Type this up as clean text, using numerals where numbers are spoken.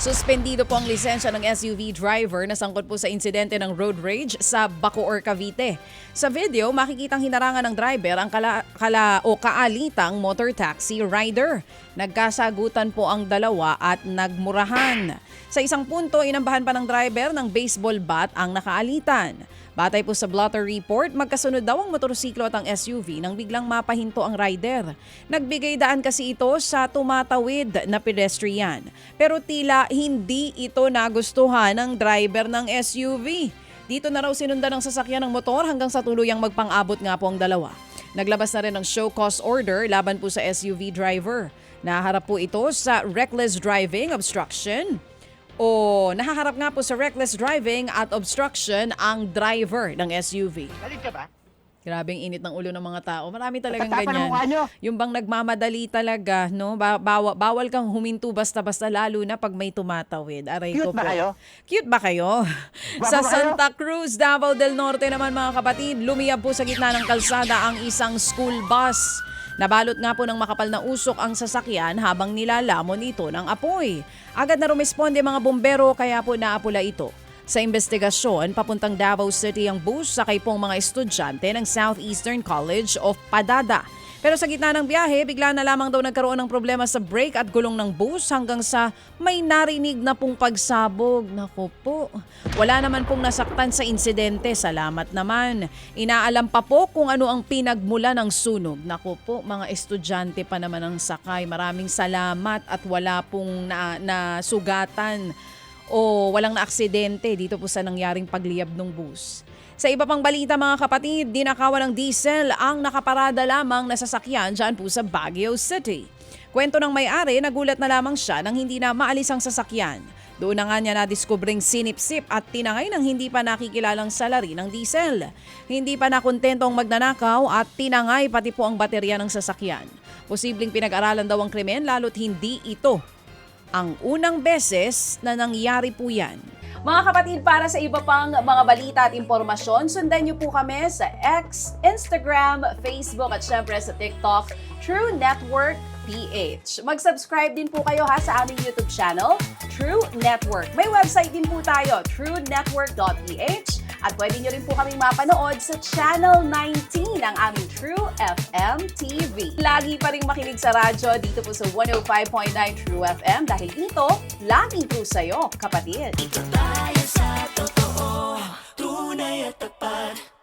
Suspendido po ang lisensya ng SUV driver na sangkot po sa insidente ng road rage sa Bacoor, Cavite. Sa video, makikitang hinarangan ng driver ang kaalitang motor taxi rider. Nagkasagutan po ang dalawa at nagmurahan. Sa isang punto, inambahan pa ng driver ng baseball bat ang nakaalitan. Batay po sa blotter report, magkasunod daw ang motorsiklo at ang SUV nang biglang mapahinto ang rider. Nagbigay daan kasi ito sa tumatawid na pedestrian. Pero tila hindi ito nagustuhan ng driver ng SUV. Dito na raw sinundan ng sasakyan ng motor hanggang sa tuluyang magpang-abot nga po ang dalawa. Naglabas na rin ng show cause order laban po sa SUV driver. Naharap po ito sa reckless driving, obstruction. Nahaharap nga po sa reckless driving at obstruction ang driver ng SUV. Galit ka ba? Grabing init ng ulo ng mga tao. Marami talagang Tatapa ng ganyan. mukha nyo. Yung bang nagmamadali talaga, no? Bawal kang huminto basta-basta lalo na pag may tumatawid. Aray ko Cute ba po. kayo? Cute ba kayo? Guwapo Sa ba kayo? Santa Cruz, Davao del Norte naman mga kapatid, lumiyab po sa gitna ng kalsada ang isang school bus. Nabalot nga po ng makapal na usok ang sasakyan habang nilalamon ito ng apoy. Agad na rumisponde mga bumbero kaya po naapula ito. Sa investigasyon, papuntang Davao City ang bus sakay pong mga estudyante ng Southeastern College of Padada. Pero sa gitna ng biyahe, bigla na lamang daw nagkaroon ng problema sa brake at gulong ng bus hanggang sa may narinig na pong pagsabog. Naku po, wala naman pong nasaktan sa insidente. Salamat naman. Inaalam pa po kung ano ang pinagmula ng sunog. Naku po, mga estudyante pa naman ang sakay. Maraming salamat at wala pong nasugatan o walang naaksidente dito po sa nangyaring pagliyab ng bus. Sa iba pang balita mga kapatid, dinakawan ng diesel ang nakaparada lamang na sasakyan dyan po sa Baguio City. Kwento ng may-ari, nagulat na lamang siya nang hindi na maalis ang sasakyan. Doon na nga niya nadiskubring sinipsip at tinangay ng hindi pa nakikilalang salari ng diesel. Hindi pa nakontento ang magnanakaw at tinangay pati po ang baterya ng sasakyan. Posibleng pinag-aralan daw ang krimen lalo't hindi ito ang unang beses na nangyari po yan. Mga kapatid, para sa iba pang mga balita at impormasyon, sundan niyo po kami sa X, Instagram, Facebook at syempre sa TikTok, True Network PH. Mag-subscribe din po kayo sa aming YouTube channel, True Network. May website din po tayo, truenetwork.ph, at pwede niyo rin po kaming mapanood sa Channel 19 ng aming True FM TV. Lagi pa rin makinig sa radyo dito po sa 105.9 True FM dahil dito, lagi po sa'yo, kapatid. Tayo sa totoo, tunay at tapat.